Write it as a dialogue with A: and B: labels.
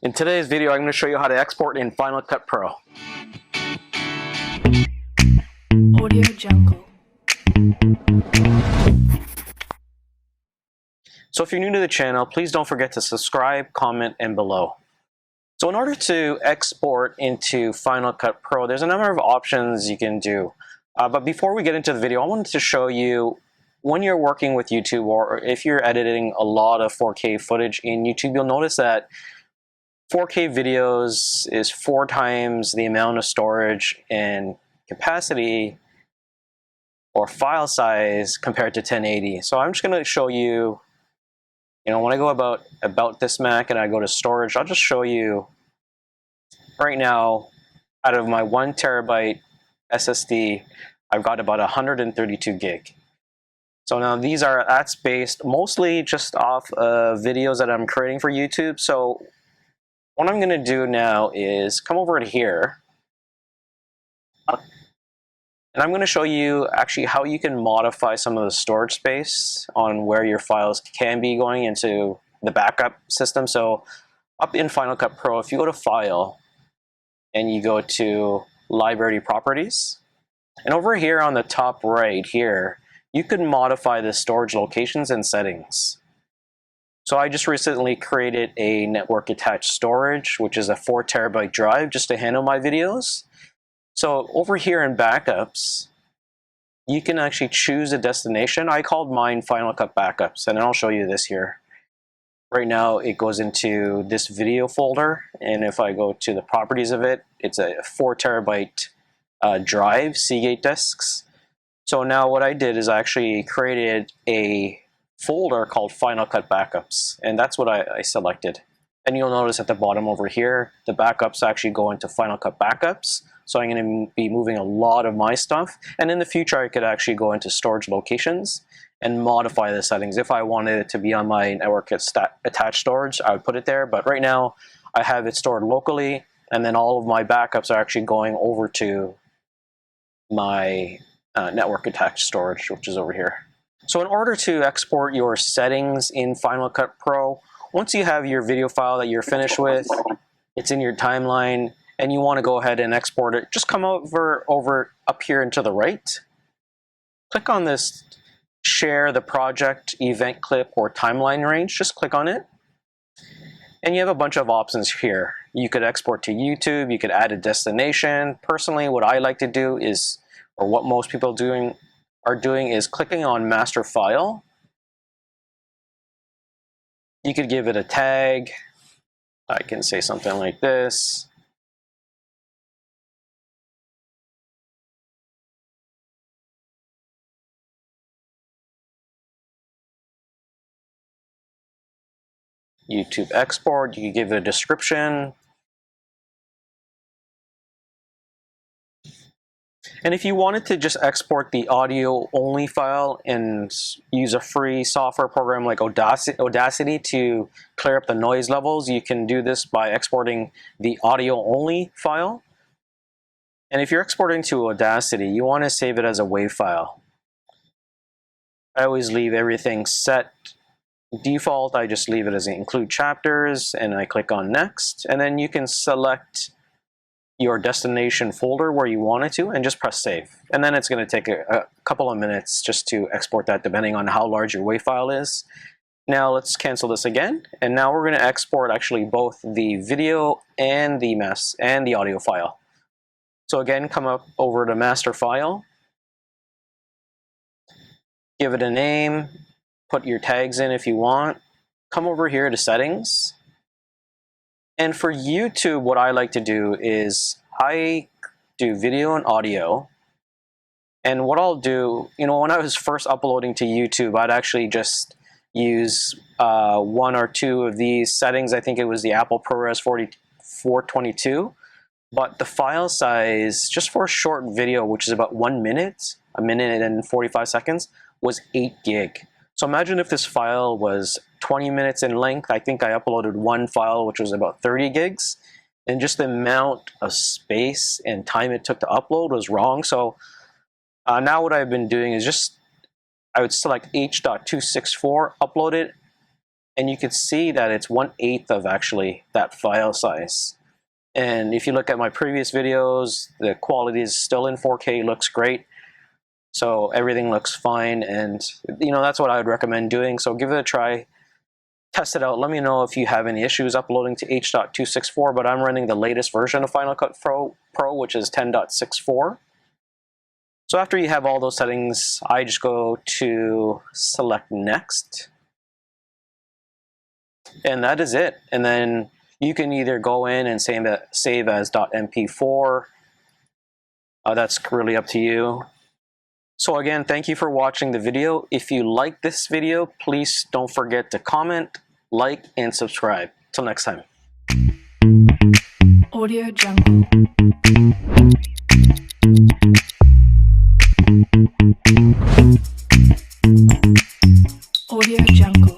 A: In today's video, I'm going to show you how to export in Final Cut Pro.
B: Audio Jungle.
A: So if you're new to the channel, please don't forget to subscribe, comment, and below. So in order to export into Final Cut Pro, there's a number of options you can do. But before we get into the video, I wanted to show you when you're working with YouTube, or if you're editing a lot of 4K footage in YouTube, you'll notice that 4K videos is 4 times the amount of storage and capacity or file size compared to 1080. So I'm just going to show you, when I go about this Mac and I go to storage, I'll just show you right now, out of my 1 terabyte SSD, I've got about 132 gig. So now that's based mostly just off of videos that I'm creating for YouTube. So what I'm going to do now is come over to here, and I'm going to show you actually how you can modify some of the storage space on where your files can be going into the backup system. So up in Final Cut Pro, if you go to File and you go to Library Properties, and over here on the top right here, you can modify the storage locations and settings. So I just recently created a network attached storage, which is a 4 terabyte drive just to handle my videos. So over here in backups, you can actually choose a destination. I called mine Final Cut Backups, and I'll show you this here. Right now it goes into this video folder, and if I go to the properties of it, it's a 4 terabyte drive, Seagate disks. So now what I did is I actually created a folder called Final Cut Backups, and that's what I selected. And you'll notice at the bottom over here, the backups actually go into Final Cut Backups. So I'm going to be moving a lot of my stuff, and in the future I could actually go into storage locations and modify the settings. If I wanted it to be on my network attached storage, I would put it there, but right now I have it stored locally, and then all of my backups are actually going over to my network attached storage, which is over here. So in order to export your settings in Final Cut Pro, once you have your video file that you're finished with, it's in your timeline, and you want to go ahead and export it, just come over up here and to the right. Click on this Share the Project, Event Clip, or Timeline range. Just click on it. And you have a bunch of options here. You could export to YouTube, you could add a destination. Personally, what I like to do is, or what most people are doing is clicking on Master File. You could give it a tag. I can say something like this. YouTube export, you could give it a description. And if you wanted to just export the audio only file and use a free software program like Audacity to clear up the noise levels, you can do this by exporting the audio only file. And if you're exporting to Audacity, you want to save it as a WAV file. I always leave everything set default. I just leave it as include chapters, and I click on next, and then you can select your destination folder where you want it to and just press save. And then it's going to take a couple of minutes just to export that, depending on how large your WAV file is. Now let's cancel this again, and now we're going to export actually both the video and the audio file. So again, come up over to Master File, give it a name, put your tags in if you want, come over here to Settings. And for YouTube, what I like to do is I do video and audio. And what I'll do, when I was first uploading to YouTube, I'd actually just use 1 or 2 of these settings. I think it was the Apple ProRes 422. But the file size, just for a short video, which is about 1 minute, 1 minute and 45 seconds, was 8 gig. So imagine if this file was 20 minutes in length. I think I uploaded one file which was about 30 gigs, and just the amount of space and time it took to upload was wrong. So now what I've been doing is I would select H.264, upload it, and you can see that it's 1/8 of actually that file size. And if you look at my previous videos, the quality is still in 4K, looks great. So everything looks fine, and that's what I would recommend doing. So give it a try, test it out. Let me know if you have any issues uploading to H.264, but I'm running the latest version of Final Cut Pro, which is 10.64. So after you have all those settings, I just go to select next. And that is it. And then you can either go in and save as .mp4. That's really up to you. So again, thank you for watching the video. If you like this video, please don't forget to comment, like, and subscribe. Till next time.
B: Audio Jungle. Audio Jungle.